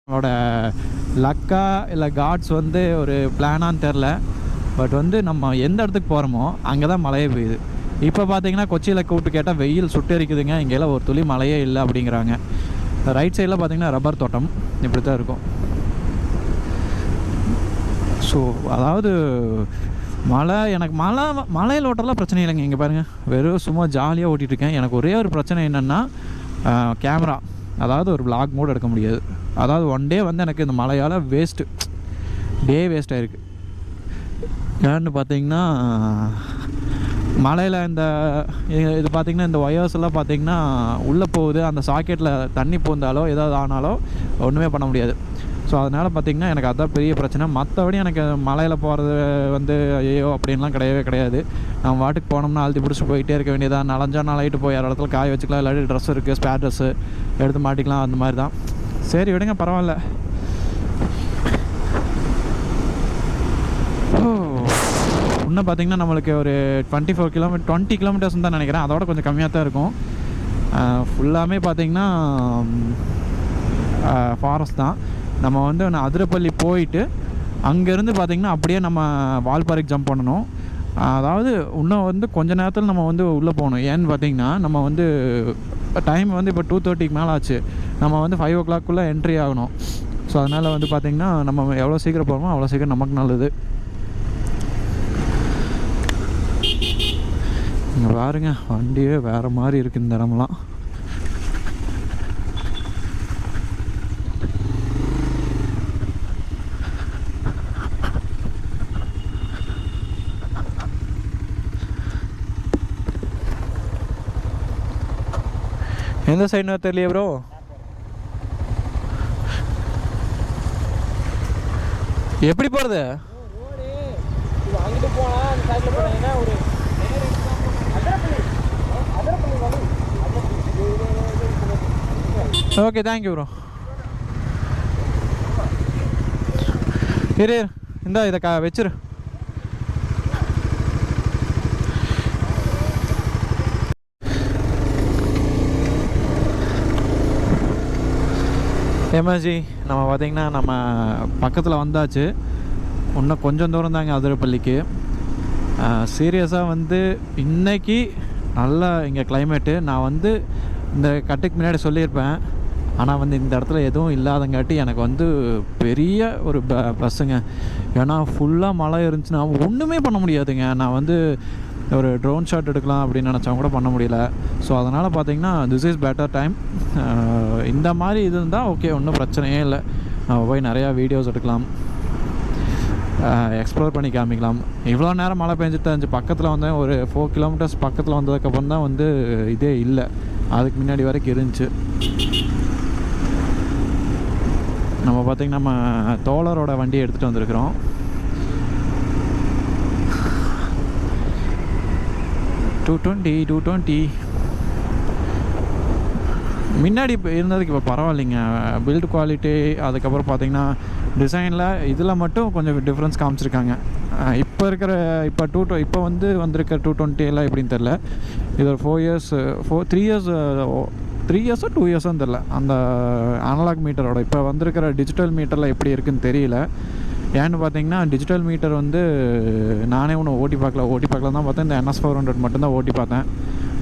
நம்மளோட லக்கா இல்லை காட்ஸ் வந்து ஒரு பிளானான்னு தெரில. பட் வந்து நம்ம எந்த இடத்துக்கு போகிறோமோ அங்கே தான் மழையே பெய்யுது. இப்போ பார்த்தீங்கன்னா கொச்சியில் கூப்பிட்டு கேட்டால் வெயில் சுட்டெரிக்குதுங்க, இங்கெல்லாம் ஒரு துளி மழையே இல்லை அப்படிங்கிறாங்க. ரைட் சைடில் பார்த்தீங்கன்னா ரப்பர் தோட்டம் இப்படி தான் இருக்கும். ஸோ அதாவது எனக்கு மலையில் ஓட்டலாம் பிரச்சனை இல்லைங்க. இங்கே பாருங்கள், வெறும் சும்மா ஜாலியாக ஓட்டிகிட்ருக்கேன். எனக்கு ஒரே ஒரு பிரச்சனை என்னென்னா கேமரா, அதாவது ஒரு vlog மோட் எடுக்க முடியாது. அதாவது ஒன் டே வந்து எனக்கு இந்த மழையால் டே வேஸ்ட் ஆகிருக்கு. ஏன்னு பார்த்தீங்கன்னா மழையில் இது பார்த்திங்கன்னா இந்த ஒயர்ஸ் எல்லாம் பார்த்திங்கன்னா உள்ளே போகுது. அந்த சாக்கெட்டில் தண்ணி போந்தாலோ ஏதாவது ஆனாலோ ஒன்றுமே பண்ண முடியாது. ஸோ அதனால் பார்த்திங்கன்னா எனக்கு அதுதான் பெரிய பிரச்சனை. மற்றபடி எனக்கு மலையில் போகிறது வந்து ஐயோ அப்படின்லாம் கிடையாது. நம்ம வாட்டுக்கு போனோம்னா அழுத்தி பிடிச்சி போயிட்டே இருக்க வேண்டியதான். நலஞ்சா நாளாயிட்டு போய் யார் இடத்துல காய வச்சுக்கலாம், இல்லாட்டி ட்ரெஸ் இருக்குது, ஸ்பேர் ட்ரெஸ்ஸு எடுத்து மாட்டிக்கலாம், அந்த மாதிரி தான். சரி விடுங்க, பரவாயில்ல. இன்னும் பார்த்திங்கன்னா நம்மளுக்கு ஒரு 20 கிலோமீட்டர்ஸ் தான் நினைக்கிறேன். அதோட கொஞ்சம் கம்மியாக தான் இருக்கும். ஃபுல்லாமே பார்த்திங்கன்னா ஃபாரஸ்ட் தான். நம்ம வந்து அதிரப்பள்ளி போயிட்டு அங்கேருந்து பார்த்திங்கன்னா அப்படியே நம்ம வால்பாறைக்கு ஜம்ப் பண்ணணும். அதாவது இன்னும் வந்து கொஞ்ச நேரத்தில் நம்ம வந்து உள்ளே போகணும். ஏன்னு பார்த்திங்கன்னா நம்ம வந்து டைம் வந்து இப்போ 2:30க்கு மேலே ஆச்சு. நம்ம வந்து 5 o'clock என்ட்ரி ஆகணும். ஸோ அதனால் வந்து பார்த்திங்கன்னா நம்ம எவ்வளோ சீக்கிரம் போகிறோமோ அவ்வளோ சீக்கிரம் நமக்கு நல்லது. இங்கே பாருங்க, வண்டியே வேறு மாதிரி இருக்குது இந்த இடம்லாம். எந்த சைடுன்னு தெரியலையே ப்ரோ. எப்படி போகிறது? Okay, thank you bro. இரு, இதை வச்சிரு. எமர்ஜி நம்ம பார்த்திங்கன்னா நம்ம பக்கத்தில் வந்தாச்சு. இன்னும் கொஞ்சம் தூரம் தாங்க அதிரப்பள்ளிக்கு. சீரியஸாக வந்து இன்றைக்கி நல்லா இங்கே கிளைமேட்டு. நான் வந்து இந்த கட்டுக்கு முன்னாடி சொல்லியிருப்பேன். ஆனால் வந்து இந்த இடத்துல எதுவும் இல்லாதங்காட்டி எனக்கு வந்து பெரிய ஒரு பஸ்ஸுங்க. ஏன்னா ஃபுல்லாக மழை இருந்துச்சுன்னா ஒன்றுமே பண்ண முடியாதுங்க. நான் வந்து ஒரு ட்ரோன் ஷாட் எடுக்கலாம் அப்படின்னு நினச்சவங்க கூட பண்ண முடியல. ஸோ அதனால் பார்த்திங்கன்னா திஸ் இஸ் பெட்டர் டைம். இந்த மாதிரி இது இருந்தால் ஓகே, ஒன்றும் பிரச்சனையே இல்லை. நம்ம போய் நிறையா வீடியோஸ் எடுக்கலாம், எக்ஸ்ப்ளோர் பண்ணி காமிக்கலாம். இவ்வளோ நேரம் மழை பெஞ்சிட்டு இருந்துச்சு. பக்கத்தில் வந்தேன், ஒரு 4 கிலோமீட்டர்ஸ் பக்கத்தில் வந்ததுக்கப்புறம் தான் வந்து இதே இல்லை. அதுக்கு முன்னாடி வரைக்கும் இருந்துச்சு. நம்ம பார்த்திங்கன்னா நம்ம தோழரோட வண்டியை எடுத்துகிட்டு வந்திருக்கிறோம். $220 முன்னாடி இருந்ததுக்கு இப்போ பரவாயில்லைங்க. பில்டு குவாலிட்டி, அதுக்கப்புறம் பார்த்திங்கன்னா டிசைனில் இதில் மட்டும் கொஞ்சம் டிஃப்ரென்ஸ் காமிச்சிருக்காங்க. இப்போ வந்திருக்க 220 எல்லாம் எப்படின்னு தெரில. இது ஒரு 3 இயர்ஸோ 2 இயர்ஸும் தெரில. அந்த அனலாக் மீட்டரோட இப்போ வந்திருக்கிற டிஜிட்டல் மீட்டரில் எப்படி இருக்குதுன்னு தெரியல. ஏன்னு பார்த்தீங்கன்னா டிஜிட்டல் மீட்டர் வந்து நானே ஒன்று ஓட்டி பார்க்கல தான் பார்த்தேன். இந்த NS400 மட்டும்தான் ஓட்டி பார்த்தேன்.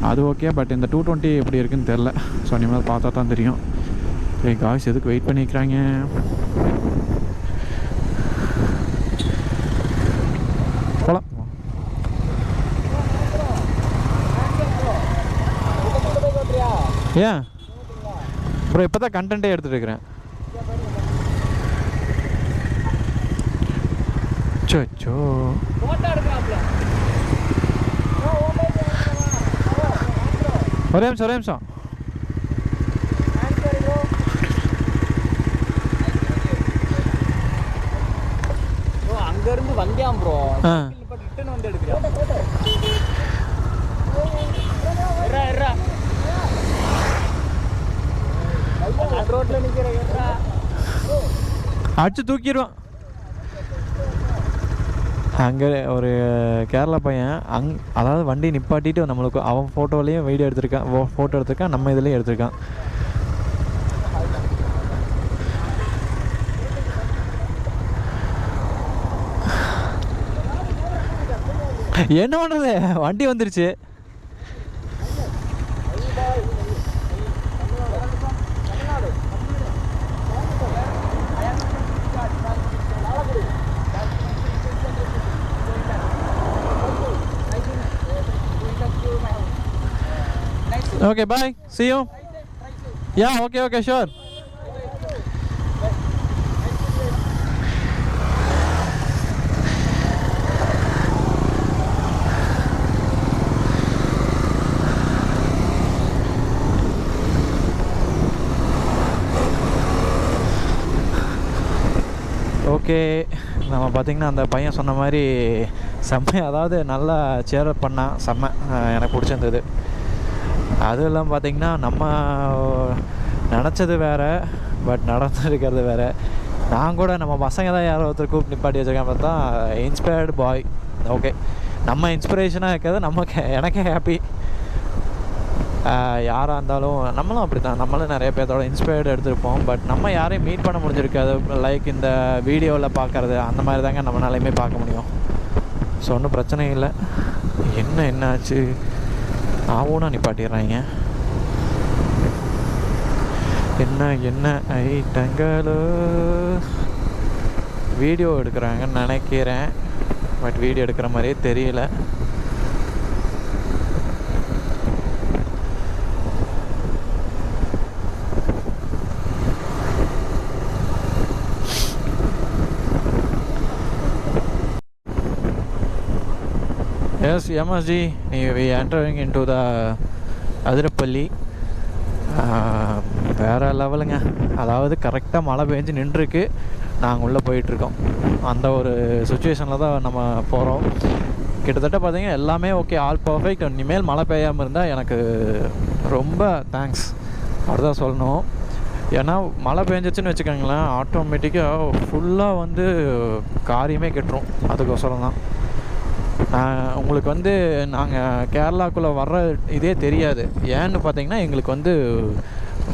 அது ஓகே. பட் இந்த 220 எப்படி இருக்குதுன்னு தெரில. ஸோ இனிமேல் பார்த்தா தான் தெரியும். சரி காய்ஸ், எதுக்கு வெயிட் பண்ணிக்கிறாங்க? போலாம். ஏன் ப்ரோ, இப்போ தான் கண்டென்ட்டே எடுத்துகிட்டு இருக்கிறேன். சோ ஒரே நிமிஷம். அங்கிருந்து வந்தியாம் ப்ரோ, ரிட்டர்ன் வந்து எடுக்கிறேன். ரோட்ல நிக்கிறேன், அடிச்சு தூக்கிடுவான். அங்கே ஒரு கேரளா பையன் அதாவது வண்டி நிப்பாட்டிட்டு நம்மளுக்கு அவன் ஃபோட்டோலேயும் வீடியோ எடுத்திருக்கான், ஃபோட்டோ எடுத்திருக்கான், நம்ம இதுலேயும் எடுத்திருக்கான். என்ன பண்ணுறது, வண்டி வந்துருச்சு. Okay, bye. See you. Yeah, okay, sure. Okay, நம்ம பார்த்திங்கன்னா அந்த பையன் சொன்ன மாதிரி செம்ம, அதாவது நல்லா சேர் பண்ணான், செம்ம எனக்கு பிடிச்சிருந்தது. அதுவும் இல்லாமல் பார்த்திங்கன்னா நம்ம நினச்சது வேறு, பட் நடந்துருக்கிறது வேறு. நான் கூட நம்ம பசங்க தான் யாரோ ஒருத்தர் கூப்பிட்டு நிப்பாட்டி வச்சுருக்கேன் பார்த்தா இன்ஸ்பயர்டு பாய். ஓகே, நம்ம இன்ஸ்பிரேஷனாக இருக்கிறது நமக்கு, எனக்கே ஹாப்பி. யாராக இருந்தாலும் நம்மளும் அப்படி தான், நம்மளும் நிறைய பேர்த்தோட இன்ஸ்பயர்டு எடுத்திருப்போம். பட் நம்ம யாரையும் மீட் பண்ண முடிஞ்சிருக்காது. லைக் இந்த வீடியோவில் பார்க்குறது அந்த மாதிரி தாங்க நம்மளாலையுமே பார்க்க முடியும். ஸோ ஒன்றும் பிரச்சனை இல்லை. என்னாச்சு ஆவோனா நிப்பாட்டிடுறாங்க. என்ன ஐட்டங்களோ வீடியோ எடுக்கிறாங்கன்னு நினைக்கிறேன், பட் வீடியோ எடுக்கிற மாதிரியே தெரியல. Yes, MSG, we entering into the Athirappilly. வேறு லெவலுங்க. அதாவது கரெக்டாக மழை பெஞ்சு நின்றுருக்கு, நாங்கள் உள்ளே போயிட்டுருக்கோம். அந்த ஒரு சுச்சுவேஷனில் தான் நம்ம போகிறோம். கிட்டத்தட்ட பார்த்திங்கன்னா எல்லாமே ஓகே, ஆல் பர்ஃபெக்ட். இனிமேல் மழை பெய்யாமல் இருந்தால் எனக்கு ரொம்ப தேங்க்ஸ் அப்படிதான் சொல்லணும். ஏன்னா மழை பெஞ்சிச்சுன்னு வச்சுக்கோங்களேன், ஆட்டோமேட்டிக்காக ஃபுல்லாக வந்து காரியமே கெட்டுரும். அதுக்கோசரம் தான் உங்களுக்கு வந்து நாங்கள் கேரளாக்குள்ளே வர்ற இதே தெரியாது. ஏன்னு பார்த்தீங்கன்னா எங்களுக்கு வந்து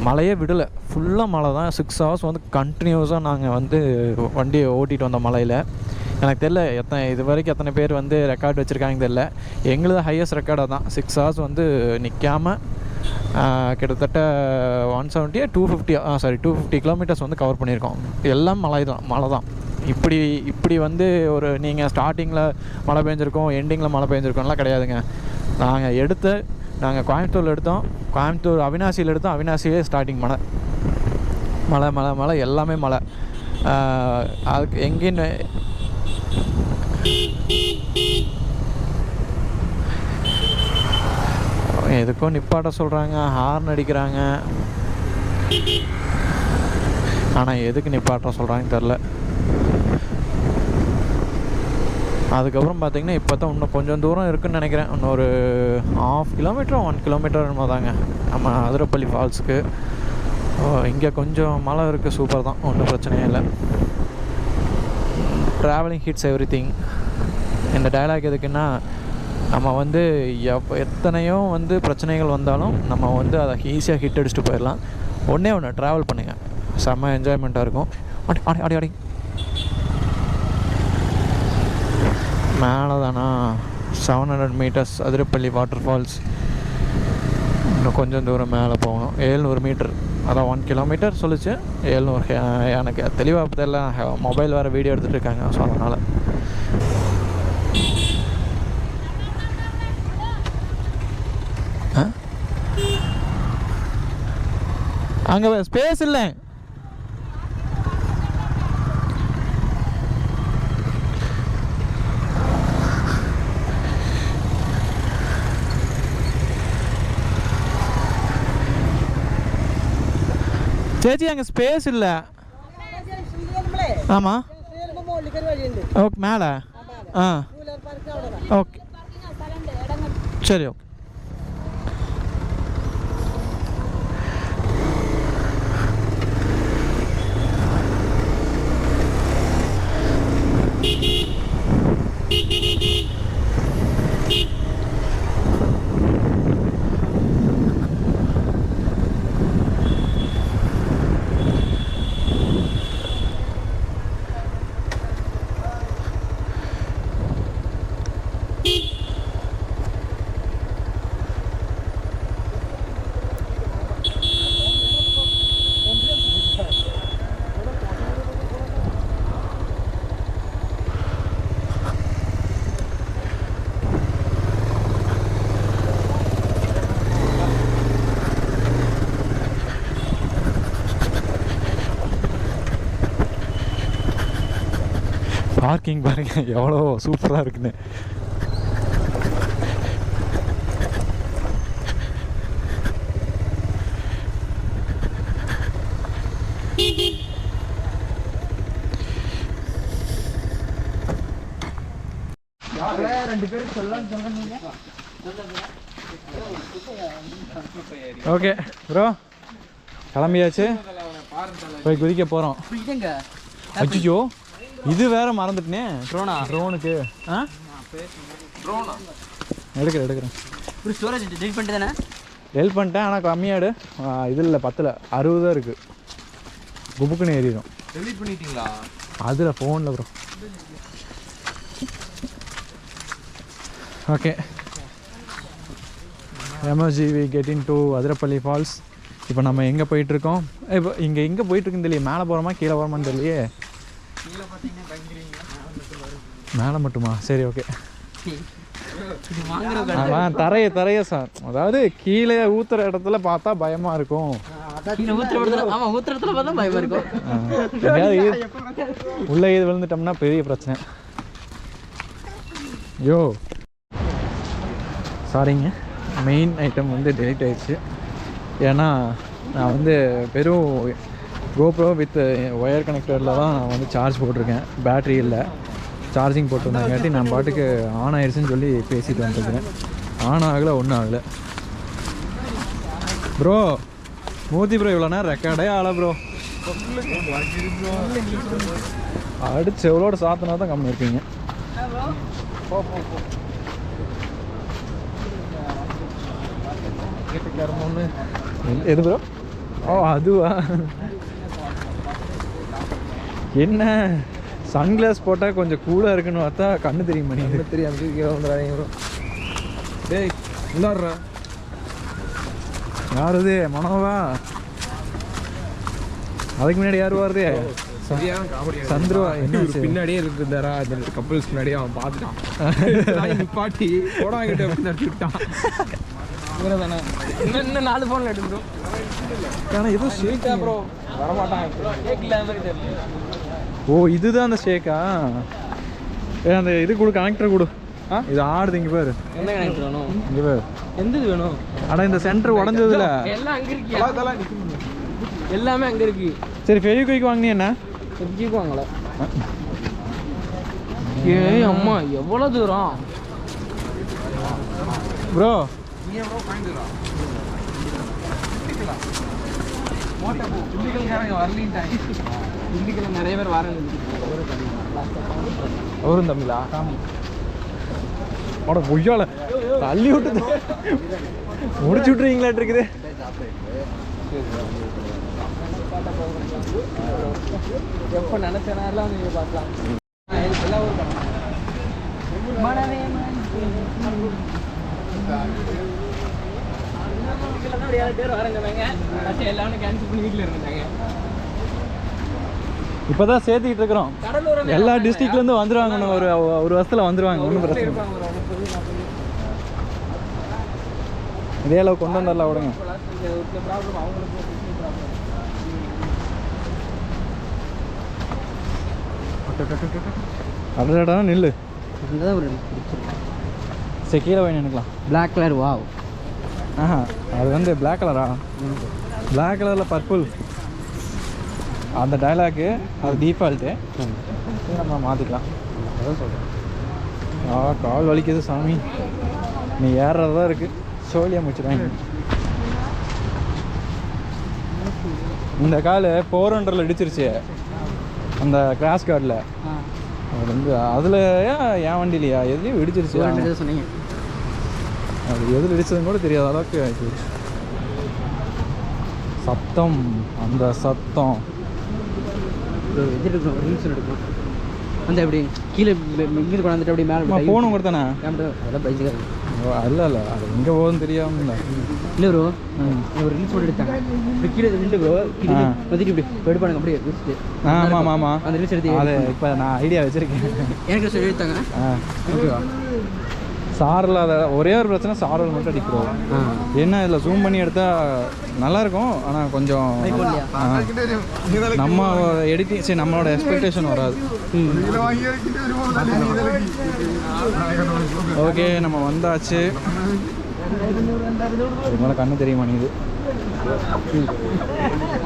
மழையே விடலை, ஃபுல்லாக மழை தான். 6 hours வந்து கண்டினியூஸாக நாங்கள் வந்து வண்டியை ஓட்டிகிட்டு வந்தோம் மழையில். எனக்கு தெரியல இது வரைக்கும் எத்தனை பேர் வந்து ரெக்கார்டு வச்சுருக்காங்க தெரியல. எங்களுது ஹையஸ்ட் ரெக்கார்டாக தான் 6 hours வந்து நிற்காமல் கிட்டத்தட்ட 250 கிலோமீட்டர்ஸ் வந்து கவர் பண்ணியிருக்கோம். எல்லாம் மழை தான். இப்படி வந்து ஒரு நீங்கள் ஸ்டார்டிங்கில் மழை பெஞ்சிருக்கோம், எண்டிங்கில் மழை பெஞ்சிருக்கோம்லாம் கிடையாதுங்க. நாங்கள் கோயம்புத்தூரில் எடுத்தோம், கோயம்புத்தூர் அவினாசியில் எடுத்தோம், அவினாசியே ஸ்டார்டிங் மழை எல்லாமே மழை. அதுக்கு எங்கேன்னு எதுக்கும் நிப்பாட்ட சொல்கிறாங்க, ஹார்ன் அடிக்கிறாங்க. ஆனால் எதுக்கு நிப்பாட்ட சொல்கிறாங்கன்னு தெரில. அதுக்கப்புறம் பார்த்திங்கன்னா இப்போ தான் இன்னும் கொஞ்சம் தூரம் இருக்குதுன்னு நினைக்கிறேன். இன்னொரு 1/2 கிலோமீட்டர் 1 கிலோமீட்டர் என்னமோ தாங்க நம்ம அதிரப்பள்ளி ஃபால்ஸுக்கு. இங்கே கொஞ்சம் மழை இருக்குது, சூப்பர் தான், ஒன்றும் பிரச்சனையே இல்லை. Travelling hits everything. இந்த டயலாக் எதுக்குன்னா, நம்ம வந்து எத்தனையோ வந்து பிரச்சனைகள் வந்தாலும் நம்ம வந்து அதை ஈஸியாக ஹிட் அடிச்சுட்டு போயிடலாம். ஒன்று ட்ராவல் பண்ணுங்கள், செம்ம என்ஜாய்மெண்ட்டாக இருக்கும். அடி மேலே தானா 700 மீட்டர்ஸ் அதிரப்பள்ளி வாட்டர் ஃபால்ஸ். இன்னும் கொஞ்சம் தூரம் மேலே போகணும், 700 மீட்டர். அதான் 1 கிலோமீட்டர் சொல்லிச்சு, 700. எனக்கு தெளிவாக தெரியல, மொபைல் வேறு வீடியோ எடுத்துகிட்டு இருக்காங்க. ஸோ அதனால் அங்கே ஸ்பேஸ் இல்லை. ചേച്ചി അങ്ങ് സ്പേസ് ഇല്ല. ആമാ ഓക്കെ മേലെ ആ ഓക്കെ ശരി ഓക്കെ. பார்க்கிங் பாருங்க எவ்வளோ சூப்பராக இருக்குன்னு. ஓகே ப்ரோ கிளம்பியாச்சு, போய் குதிக்க போகிறோம். அச்சோ இது வேற மறந்துட்டேனே. ட்ரோனுக்கு எடுக்கிறேன். ஸ்டோரேஜ் டெலிட் பண்ணிட்டு தானே? டெலிட் பண்ணிட்டேன், ஆனால் கம்மியாடு இது இல்லை 10 60 தான் இருக்குது. குபுக்குன்னு ஏறிடும். டெலிட் பண்ணிட்டீங்களா? அதில் ஃபோனில் ப்ரோ. ஓகே எம்எஸ்ஜிவி கெட்டிங் டு அதிரப்பள்ளி ஃபால்ஸ். இப்போ நம்ம எங்கே போயிட்டுருக்கோம்? இப்போ இங்கே எங்கே போயிட்டுருக்குன்னு தெரியல. மேலே போகிறோமா கீழே போகிறோமான்னு தெரியலையே. மேலே மட்டுமா? சரி ஓகே. தரைய சார், அதாவது கீழே ஊற்றுற இடத்துல பார்த்தா பயமாக இருக்கும். உள்ளே இது விழுந்துட்டோம்னா பெரிய பிரச்சனை. யோ சாரிங்க, மெயின் ஐட்டம் வந்து டெலிட் ஆயிடுச்சு. ஏன்னா நான் வந்து வெறும் கோப்ரோ வித் ஒயர் கனெக்டரில் தான் நான் வந்து சார்ஜ் போட்டிருக்கேன். பேட்ரி இல்லை, சார்ஜிங் போட்டிருந்தாங்காட்டி நான் பாட்டுக்கு ஆன் ஆயிடுச்சுன்னு சொல்லி பேசிட்டு வந்துருக்கேன். ஆன் ஆகலை, ஒன்றும் ஆகலை. ப்ரோ மூர்த்தி ப்ரோ இவ்வளோ நேரம் ரெக்கார்டே ஆகலை ப்ரோ. அடிச்சு எவ்வளோட சாத்தினா தான் கம்மி இருப்பீங்க. எது ப்ரோ? ஓ அதுவா? என்ன சன்கிளாஸ் போட்டால் கொஞ்சம் கூலாக இருக்குன்னு பார்த்தா கண்ணு தெரியும். மணி தெரியும். கீழே வந்துடாதீங்க ப்ரோ. டேய் உள்ளாடுறா. யார் இது? மனோவா? அதுக்கு முன்னாடி யார் வருது? சந்துருவா. என்ன பின்னாடியே இருக்குதாரா? அந்த கப்பல்ஸ் முன்னாடியே அவன் பார்த்துட்டான். பாட்டி போடாங்கிட்ட நடத்தி விட்டான். இன்னும் 4 ஃபோன் எடுத்துரும். ஆனால் எதுவும் ஷேக்கா ப்ரோ வரமாட்டான். ஓ இதுதான் அந்த ஷேக்கா? அந்த இது கொடு, கனெக்டர் கொடு. இது ஆடுது. இங்கே பேர் என்ன கனெக்டர் வேணும்? இங்கே பேர் எந்தது வேணும்? ஆனால் இந்த சென்டர் உடஞ்சதுல எல்லாம் அங்கே இருக்கு. எல்லாமே அங்கே இருக்கு. சரி ஃபெவிக்விக் வாங்கினீ என்ன? ஃபெவிக்விக் வாங்கல. ஏய் அம்மா எவ்வளோ தூரம் ப்ரோ? நிறைய பேர் வராங்க. அவரும் தம்பிலா? அட பொய்யால தள்ளி விட்டு முடிச்சு விட்டுருவீங்களாட்டு இருக்குது. எப்போ நினைச்சனால நீங்க பார்க்கலாம். எல்லாம் ஒரு இப்போதான் சேர்த்துக்கிட்டு இருக்கிறோம். எல்லா டிஸ்ட்ரிக்ட்லேருந்து வந்துடுவாங்க. ஒரு வருஷத்தில் வந்துடுவாங்க. ஒன்றும் பிரச்சனை இல்லை. இதே அளவு கொண்டு வந்துடலாம் விடுங்க. அடடா நில்லு. சரி கீழே போய் நினைக்கலாம். Black colour. வா ஆஹா அது வந்து பிளாக் கலரா? பிளாக் கலரில் பர்பிள் அந்த டைலாக்கு அது டிஃபால்ட்டு. நம்ம மாற்றிக்கலாம். அதான் சொல்கிறேன். கால் வலிக்குது சாமி. நீ ஏறுறதா இருக்குது. சோழியாக முடிச்சிடுவாங்க. இந்த கால் 400 இடிச்சிருச்சு அந்த கிராஷ் கார்டில். அது வந்து அதில் ஏன் வண்டிலையா எதுலேயும் இடிச்சிருச்சு. சொன்னீங்க அது எதில் இடிச்சதுன்னு கூட தெரியாத அளவுக்கு ஆகிடுச்சு. சத்தம், அந்த சத்தம் எடுக்கணும். எடுக்கணும் அந்த எப்படி கீழே இங்கே கொண்டாந்துட்டு அப்படி மேலே போகணும் கூட தானே? அதெல்லாம் பைக்கு இல்லை இல்லை அது எங்கே போகுதுன்னு தெரியாமல் இல்லை ப்ரோ. ஒரு ரீல்ஸ் போட்டு எடுத்தாங்க. இப்படி கீழே நின்று ப்ரோ வந்துட்டு இப்படி எடுப்பானுங்க அப்படியே வச்சுட்டு. ஆமாம் ஆமாம் அந்த ரீல்ஸ் எடுத்து அது இப்போ நான் ஐடியா வச்சுருக்கேன். எனக்கு சொல்லி எடுத்தாங்க. ஓகேவா? சாரில் அதை ஒரே ஒரு பிரச்சனை சாரல் மட்டும் அடிக்கிறோம். ஏன்னா இதில் ஜூம் பண்ணி எடுத்தால் நல்லாயிருக்கும், ஆனால் கொஞ்சம் நம்ம எடிட்டிங் சரி நம்மளோட எக்ஸ்பெக்டேஷன் வராது. ஓகே, நம்ம வந்தாச்சு. இதுக்கு மேலே கண்ணு தெரியுமா நீ? இது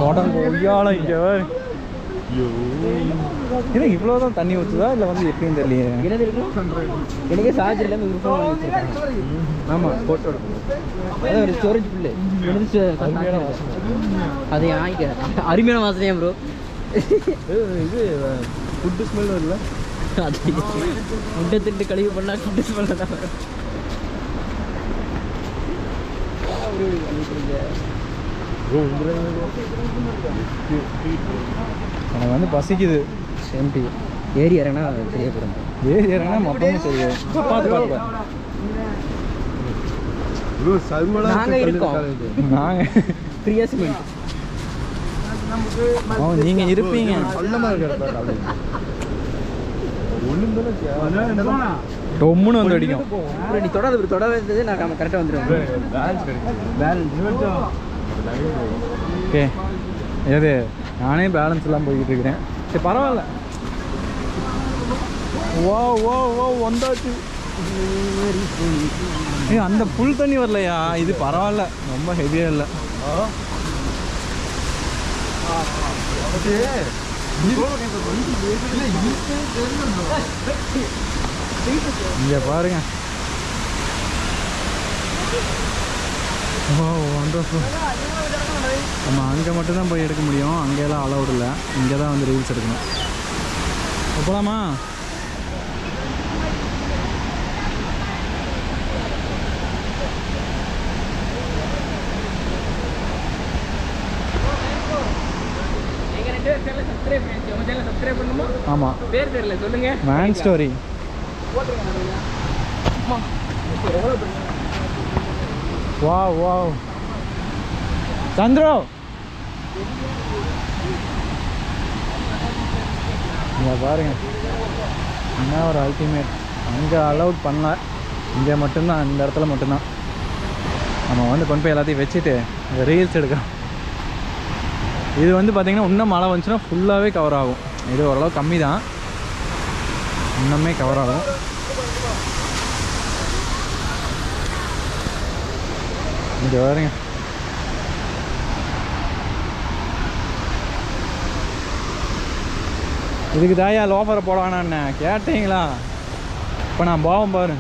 தோட்டம் கொய்யால இங்கே ஏன்னா இவ்வளோதான் தண்ணி ஊற்றுதா இல்லை வந்து எப்படின்னு தெரியலையே. எனக்கே சார்ஜ் இல்லாமல் ஆமாம் போட்டோ அதான் ஒரு ஸ்டோரேஜ் புல்லு அது அருமையான வாசனையா ப்ரோ. இது ஃபுட்டு ஸ்மெல் வரல, அது ஃபுட்டை திண்டு கழிவு பண்ணால் ஃபுட்டு ஸ்மெல் தான் வரும். எனக்கு வந்து பசிக்குது. சேம்டி ஏரி இறங்கினா சரியாக போடும். ஏரி இறங்கினா மொத்தமும் சரியாக பார்த்து பார்த்து நாங்கள் இருக்கோம். நாங்கள் ஃப்ரீயாக சிமெண்ட் நீங்கள் இருப்பீங்க. டொம்முன்னு வந்து அடிக்கும். நீ தொடர்ந்து நான் கரெக்டாக வந்துடுவேன். பேலன்ஸ் ஓகே, ஏது நானே பேலன்ஸ் எல்லாம் போய்கிட்டு இருக்கிறேன். சரி பரவாயில்ல. ஓ ஓ ஓ வந்தாச்சு. அந்த புல் தண்ணி வரலையா? இது பரவாயில்ல, ரொம்ப ஹெவியாக இல்லை. இங்கே பாருங்க. ஓ வண்டர்ஃபுல். நம்ம அங்கே மட்டும்தான் போய் எடுக்க முடியும், அங்கெல்லாம் அலௌட் இல்லை. இங்கே தான் வந்து ரீல்ஸ் எடுக்கணும். போகலாமா? ஆமாம், பேர் தெரியல சொல்லுங்க. Man story. வா வா சந்திரோ, இங்கே பாருங்க என்ன ஒரு அல்டிமேட். அங்கே அலௌட் பண்ணல, இங்கே மட்டும்தான், இந்த இடத்துல மட்டும்தான். நம்ம வந்து கொண்டு போய் எல்லாத்தையும் வச்சுட்டு ரீல்ஸ் எடுக்கிறோம். இது வந்து பார்த்திங்கன்னா இன்னும் மழை வந்துச்சுன்னா ஃபுல்லாகவே கவர் ஆகும். இது ஓரளவு கம்மி தான், இன்னுமே கவர் ஆகும். இங்கே பாருங்க. இதுக்கு தாயா லோஃபரை போடான்னு கேட்டீங்களா? இப்போ நான் போவோம் பாரு.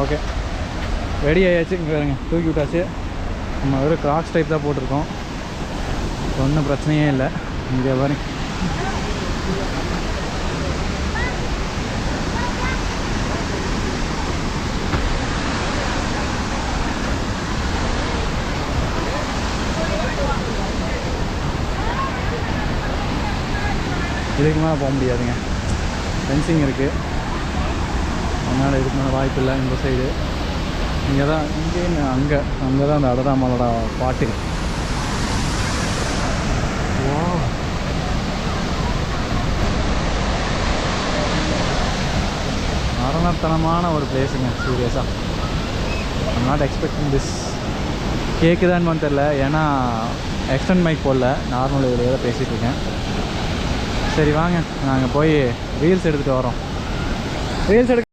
ஓகே, ரெடி ஆயாச்சு. இங்கே வருங்க, தூக்கி விட்டாச்சு. நம்ம வெறும் கிராக்ஸ் டைப் தான் போட்டிருக்கோம், ஒன்றும் பிரச்சனையே இல்லை. இங்கே பாருங்க. இதுக்கு மேலே போக முடியாதுங்க, ஃபென்சிங் இருக்குது. அதனால் இதுக்கு மேலே வாய்ப்பு இல்லை. இந்த சைடு இங்கே தான், இங்கேன்னு அங்கே தான் அந்த அடராமலோட பாட்டு. மரணத்தனமான ஒரு பிளேஸுங்க, சீரியஸாக. I'm not expecting this. கேட்குதான்னு தெரில, ஏன்னா எக்ஸ்டர்ன் மைக் போடல, நார்மல் இதில் தான் பேசிகிட்டு இருக்கேன். சரி வாங்க, நாங்கள் போய் ரீல்ஸ் எடுத்துகிட்டு வரோம். ரீல்ஸ் எடுக்க